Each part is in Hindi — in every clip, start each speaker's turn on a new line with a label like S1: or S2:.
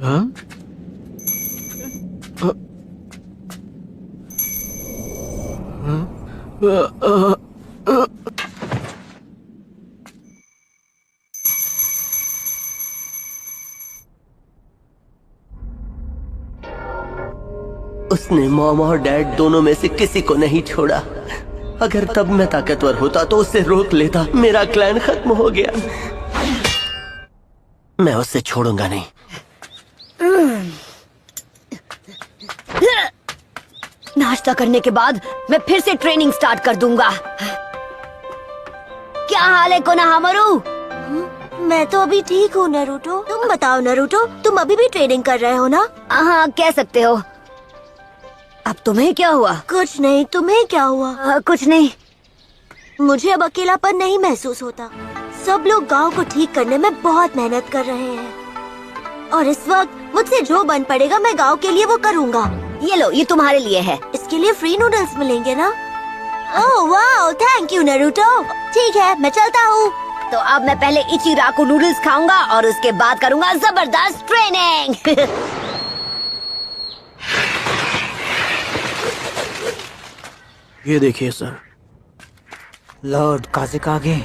S1: हाँ?
S2: उसने मॉम और डैड दोनों में से किसी को नहीं छोड़ा। अगर तब मैं ताकतवर होता तो उसे रोक लेता। मेरा क्लैन खत्म हो गया। मैं उसे छोड़ूंगा नहीं।
S3: नाश्ता करने के बाद मैं फिर से ट्रेनिंग स्टार्ट कर दूंगा। क्या हाल है कोनोहामारू?
S4: मैं तो अभी ठीक हूँ नारुतो। तुम बताओ नारुतो, तुम अभी भी ट्रेनिंग कर रहे हो ना?
S3: हाँ, कह सकते हो। अब तुम्हें क्या हुआ?
S4: कुछ नहीं, तुम्हें क्या हुआ?
S3: कुछ नहीं।
S4: मुझे अब अकेलापन नहीं महसूस होता। सब लोग गांव को ठीक करने में बहुत मेहनत कर रहे हैं और इस वक्त मुझसे जो बन पड़ेगा मैं गांव के लिए वो करूँगा।
S3: ये लो, ये तुम्हारे लिए है।
S4: इसके लिए फ्री नूडल्स मिलेंगे ना? ओह वाह, थैंक यू नारुतो। ठीक है, मैं चलता हूँ।
S3: तो अब मैं पहले इचिराकु नूडल्स खाऊंगा और उसके बाद करूंगा जबरदस्त ट्रेनिंग।
S1: ये देखिए सर,
S5: लॉर्ड काज़ेकागे।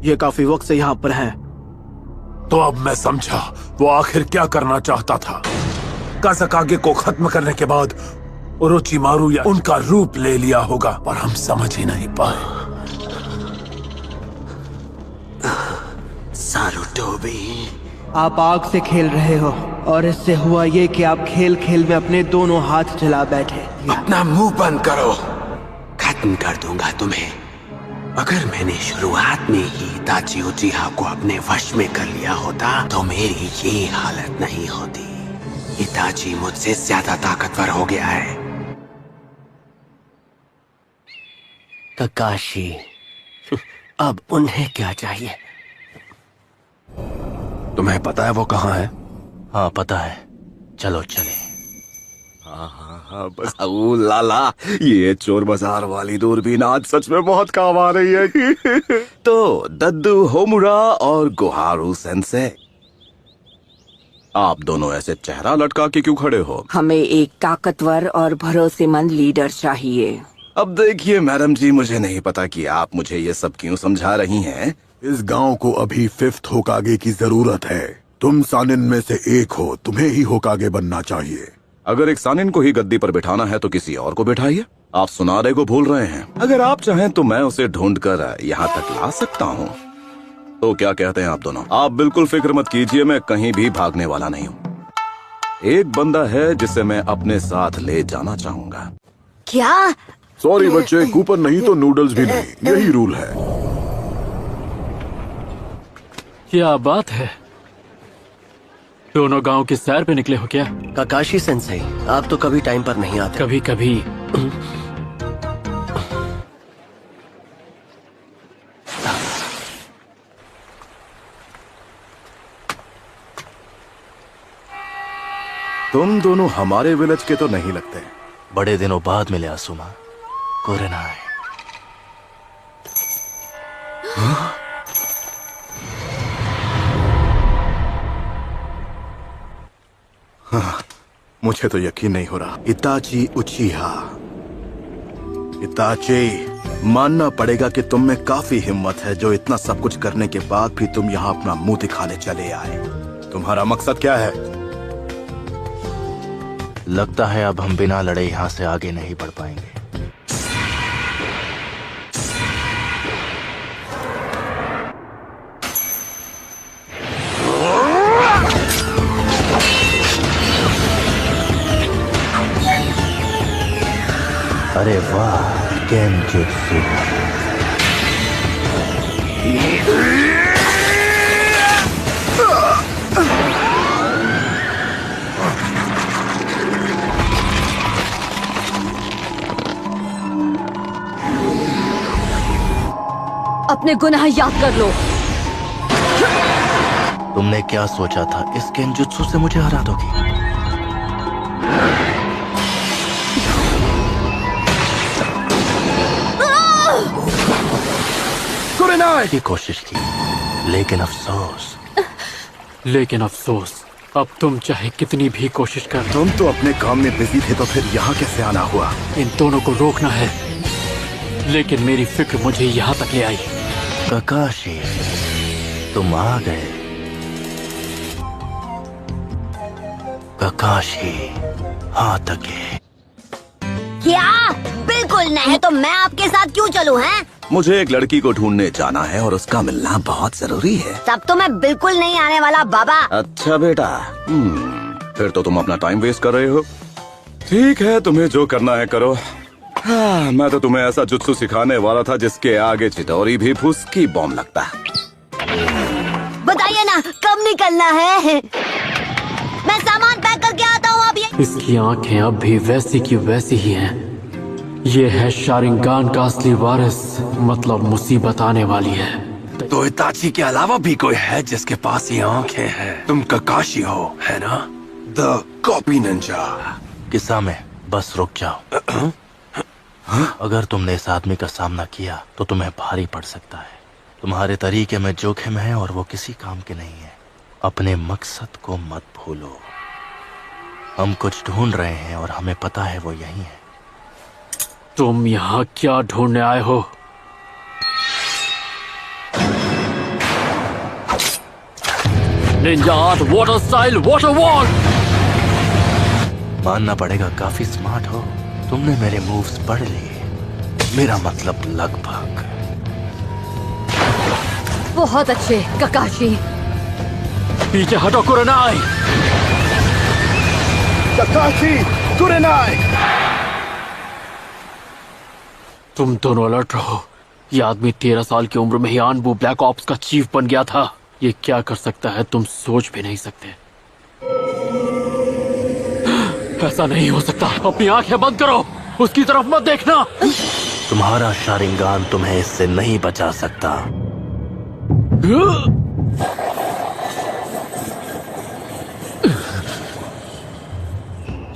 S1: ये काफी वक्त से यहाँ पर है।
S6: तो अब मैं समझा वो आखिर क्या करना चाहता था। काज़ेकागे को खत्म करने के बाद ओरोचिमारू या उनका रूप ले लिया होगा, पर हम समझ ही नहीं पाए।
S2: सारुटोबी,
S5: आप आग से खेल रहे हो और इससे हुआ ये कि आप खेल खेल में अपने दोनों हाथ जला बैठे।
S7: अपना मुंह बंद करो। खत्म कर दूंगा तुम्हें। अगर मैंने शुरुआत में ही इताची उचिहा को अपने वश में कर लिया होता तो मेरी ये हालत नहीं होती। इताची मुझसे ज्यादा ताकतवर हो गया है।
S2: ककाशी, अब उन्हें क्या चाहिए?
S7: तुम्हें पता है वो कहाँ है?
S2: हाँ पता है, चलो चले।
S7: हाँ बस। ओ लाला, ये चोर बाजार वाली दूरबीन आज सच में बहुत काम आ रही है। तो दद्दू होमुरा और गोहारू सेंसे, आप दोनों ऐसे चेहरा लटका के क्यों खड़े हो?
S8: हमें एक ताकतवर और भरोसेमंद लीडर चाहिए।
S7: अब देखिए मैडम जी, मुझे नहीं पता कि आप मुझे ये सब क्यों समझा रही हैं।
S6: इस गांव को अभी 5th होकागे की जरूरत है। तुम सानिन में से एक हो, तुम्हें ही होकागे बनना चाहिए।
S7: अगर एक सानिन को ही गद्दी पर बिठाना है तो किसी और को बिठाइए। आप सुनारे को भूल रहे हैं। अगर आप चाहें तो मैं उसे ढूंढकर यहाँ तक ला सकता हूँ। तो क्या कहते हैं आप दोनों? आप बिल्कुल फिक्र मत कीजिए, मैं कहीं भी भागने वाला नहीं हूँ। एक बंदा है जिसे मैं अपने साथ ले जाना चाहूंगा।
S3: क्या?
S6: सॉरी बच्चे, कूपन नहीं तो नूडल्स भी नहीं, यही रूल है।
S1: क्या बात है, दोनों गांव की सैर पे निकले हो क्या?
S2: ककाशी सेंसेई, आप तो कभी टाइम पर नहीं आते।
S1: कभी कभी।
S7: तुम दोनों हमारे विलेज के तो नहीं लगते।
S2: बड़े दिनों बाद मिले आसुमा। कोरेनाई।
S7: मुझे तो यकीन नहीं हो रहा। इताची उचिहा, इताची, मानना पड़ेगा कि तुम में काफी हिम्मत है जो इतना सब कुछ करने के बाद भी तुम यहाँ अपना मुंह दिखाने चले आए। तुम्हारा मकसद क्या है?
S2: लगता है अब हम बिना लड़े यहाँ से आगे नहीं बढ़ पाएंगे। अरे वाह, गेंजुत्सु।
S3: अपने गुनाह याद कर लो।
S2: तुमने क्या सोचा था, इस गेंजुत्सु से मुझे हरा दोगी? की कोशिश की, लेकिन अफसोस
S1: लेकिन अफसोस, अब तुम चाहे कितनी भी कोशिश कर लो,
S7: तुम तो अपने काम में बिजी थे, तो फिर यहाँ कैसे आना हुआ?
S1: इन दोनों को रोकना है, लेकिन मेरी फिक्र मुझे यहाँ तक ले आई।
S2: ककाशी, तुम आ गए। ककाशी, हाँ तके।
S3: क्या? बिल्कुल नहीं। तो मैं आपके साथ क्यों चलूं, हैं?
S7: मुझे एक लड़की को ढूंढने जाना है और उसका मिलना बहुत जरूरी है।
S3: तब तो मैं बिल्कुल नहीं आने वाला बाबा।
S7: अच्छा बेटा, फिर तो तुम अपना टाइम वेस्ट कर रहे हो। ठीक है, तुम्हें जो करना है करो। हाँ, मैं तो तुम्हें ऐसा जुत्सु सिखाने वाला था जिसके आगे चितौरी भी फुसकी बॉम्ब लगता।
S3: बताइए ना, कब निकलना है? मैं सामान पैक करके आता हूँ अब।
S1: इसकी आंखें अब भी वैसी की वैसी ही हैं। ये है शारिंगान का असली वारिस, मतलब मुसीबत आने वाली है।
S6: तो इताची के अलावा भी कोई है जिसके पास ये आंखें हैं? तुम ककाशी हो, है ना? The copy Ninja.
S2: किस्सा में बस रुक जाओ। अगर तुमने इस आदमी का सामना किया तो तुम्हें भारी पड़ सकता है। तुम्हारे तरीके में जोखिम है और वो किसी काम के नहीं है। अपने मकसद को मत भूलो। हम कुछ ढूंढ रहे हैं और हमें पता है वो यही है।
S1: तुम यहाँ क्या ढूंढने आए हो? Ninja art water style water wall.
S2: मानना पड़ेगा, काफी स्मार्ट हो। तुमने मेरे मूव्स पढ़ लिए। मेरा मतलब लगभग।
S9: बहुत अच्छे ककाशी।
S1: पीछे हटो कुरेनाई।
S7: ककाशी, कुरेनाई।
S1: तुम दोनों अलर्ट रहो। ये आदमी 13 साल की उम्र में ही आनबू ब्लैक ऑप्स का चीफ बन गया था। ये क्या कर सकता है तुम सोच भी नहीं सकते। ऐसा नहीं हो सकता। अपनी आंखें बंद करो, उसकी तरफ मत देखना।
S2: तुम्हारा शारिंगान तुम्हें इससे नहीं बचा सकता।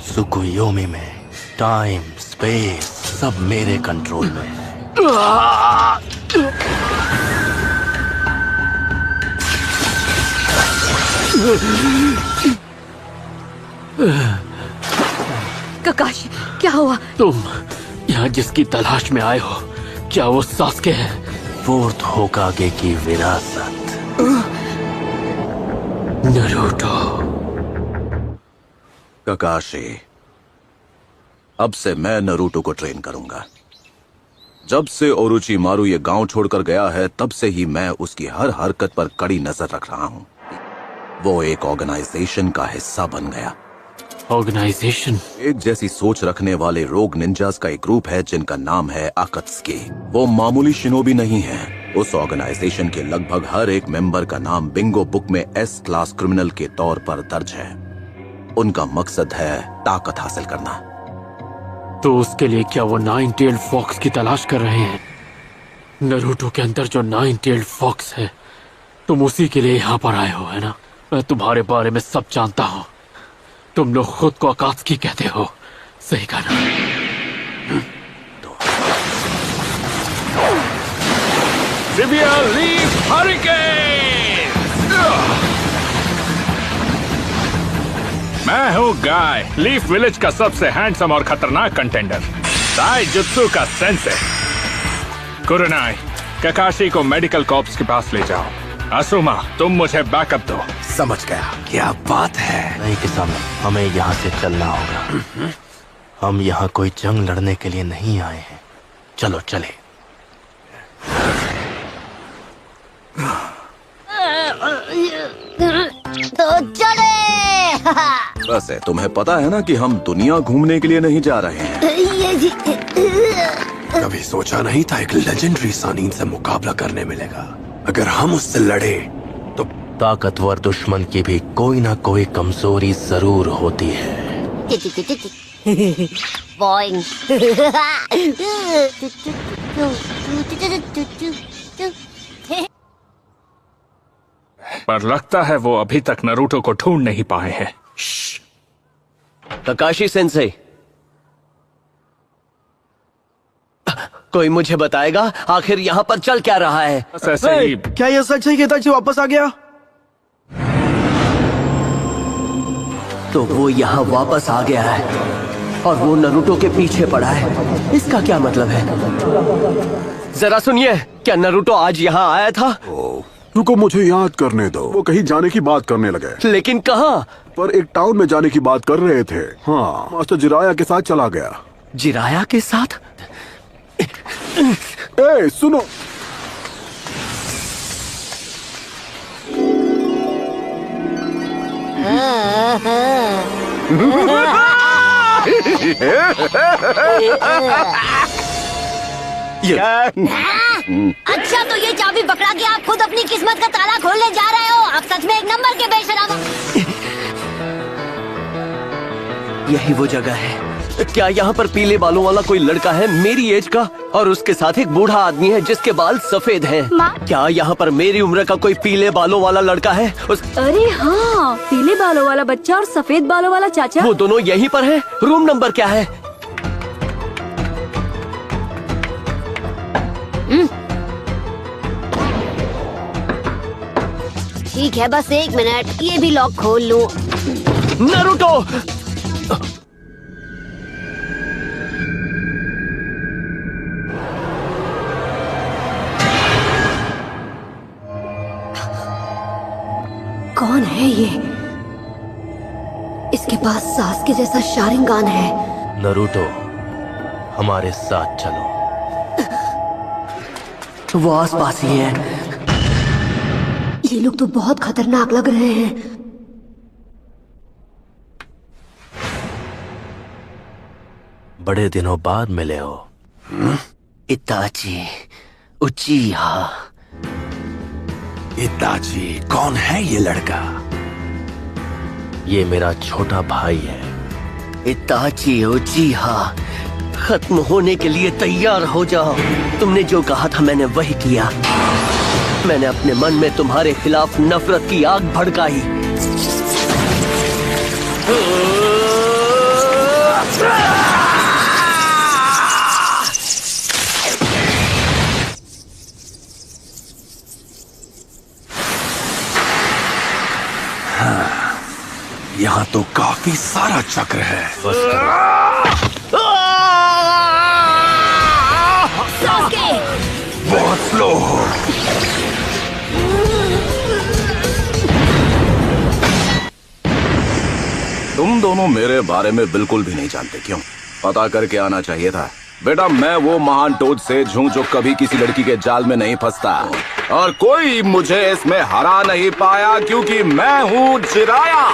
S2: सुकुयोमी में टाइम स्पेस सब मेरे कंट्रोल में है।
S9: ककाशी, क्या हुआ?
S1: तुम यहाँ जिसकी तलाश में आए हो, क्या वो सास्के है?
S2: फोर्थ होकागे की विरासत।
S1: नरूटो।
S7: ककाशी, अब से मैं नरूटो को ट्रेन करूंगा। जब से ओरोचिमारू ये गांव छोड़कर गया है, तब से ही मैं उसकी हर हरकत पर कड़ी नजर रख रहा हूँ। वो एक ऑर्गेनाइजेशन का हिस्सा बन गया।
S1: ऑर्गेनाइजेशन?
S7: एक जैसी सोच रखने वाले रोग निंजास का एक ग्रुप है जिनका नाम है अकात्सुकी। वो मामूली शिनोबी नहीं है। उस ऑर्गेनाइजेशन के लगभग हर एक मेंबर का नाम बिंगो बुक में एस क्लास क्रिमिनल के तौर पर दर्ज है। उनका मकसद है ताकत हासिल करना।
S1: तो उसके लिए क्या वो 9-tailed फॉक्स की तलाश कर रहे हैं? नरूटो के अंदर जो 9-tailed फॉक्स है, तुम उसी के लिए यहाँ पर आए हो, है ना? मैं तुम्हारे बारे में सब जानता हूँ। तुम लोग खुद को अकात्सुकी कहते हो, सही कहा ना?
S6: Severe leaf hurricane. मैं हूँ गाय, लीफ विलेज का सबसे हैंडसम और खतरनाक कंटेंडर, ताइजुत्सु का सेंसे। कुरेनाई, ककाशी को मेडिकल कॉर्प्स के पास ले जाओ। असुमा, तुम मुझे बैकअप दो।
S2: समझ गया। क्या बात है? नहीं किसान, हमें यहाँ से चलना होगा। हम यहाँ कोई जंग लड़ने के लिए नहीं आए हैं। चलो चले।
S3: तो चले।
S7: वैसे तुम्हें पता है ना कि हम दुनिया घूमने के लिए नहीं जा रहे हैं।
S6: कभी सोचा नहीं था एक लेजेंडरी सानीन से मुकाबला करने मिलेगा। अगर हम उससे लड़े तो
S2: ताकतवर दुश्मन की भी कोई ना कोई कमजोरी जरूर होती है।
S3: बॉइंग।
S6: पर लगता है वो अभी तक नरूटो को ढूंढ नहीं पाए हैं।
S2: ककाशी सेंसे, कोई मुझे बताएगा आखिर यहाँ पर चल क्या रहा है?
S6: ऐसे ही
S5: क्या ये सच है कि इताची वापस आ गया? तो वो यहाँ वापस आ गया है और वो नरूटो के पीछे पड़ा है। इसका क्या मतलब है? जरा सुनिए, क्या नरूटो आज यहाँ आया था?
S10: रुको, मुझे याद करने दो। वो कहीं जाने की बात करने लगे।
S5: लेकिन कहाँ?
S10: पर एक टाउन में जाने की बात कर रहे थे। हाँ, मास्टर जिराया के साथ चला गया।
S5: जिराया के साथ?
S10: ए, सुनो।
S3: अच्छा, तो ये चाबी पकड़ा के आप खुद अपनी किस्मत का ताला खोलने जा रहे हो? आप सच में एक नंबर के बेशरम हो।
S5: यही वो जगह है। क्या यहाँ पर पीले बालों वाला कोई लड़का है मेरी एज का, और उसके साथ एक बूढ़ा आदमी है जिसके बाल सफेद हैं? क्या यहाँ पर मेरी उम्र का कोई पीले बालों वाला लड़का है?
S9: अरे हाँ, पीले बालों वाला बच्चा और सफेद बालों वाला चाचा।
S5: वो दोनों यहीं पर हैं। रूम नंबर क्या है?
S3: ठीक है, बस 1 मिनट, ये भी लॉक खोल लूं।
S5: नारुतो!
S9: कौन है ये? इसके पास सास के जैसा शारिंगान है।
S2: नरूटो, हमारे साथ चलो।
S5: वो आसपास ही है।
S9: ये लोग तो बहुत खतरनाक लग रहे हैं।
S2: बड़े दिनों बाद मिले हो।
S5: इताची उचिहा।
S6: इताची, कौन है ये लड़का?
S2: ये मेरा छोटा भाई है।
S5: इताची उचिहा, खत्म होने के लिए तैयार हो जाओ। तुमने जो कहा था मैंने वही किया। मैंने अपने मन में तुम्हारे खिलाफ नफरत की आग भड़काई।
S6: यहाँ तो काफी सारा चक्र है। बहुत स्लो हो।
S7: तुम दोनों मेरे बारे में बिल्कुल भी नहीं जानते, क्यों? पता करके आना चाहिए था। बेटा, मैं वो महान टोज सेज हूँ जो कभी किसी लड़की के जाल में नहीं फंसता, और कोई मुझे इसमें हरा नहीं पाया क्योंकि मैं हूँ जिराया।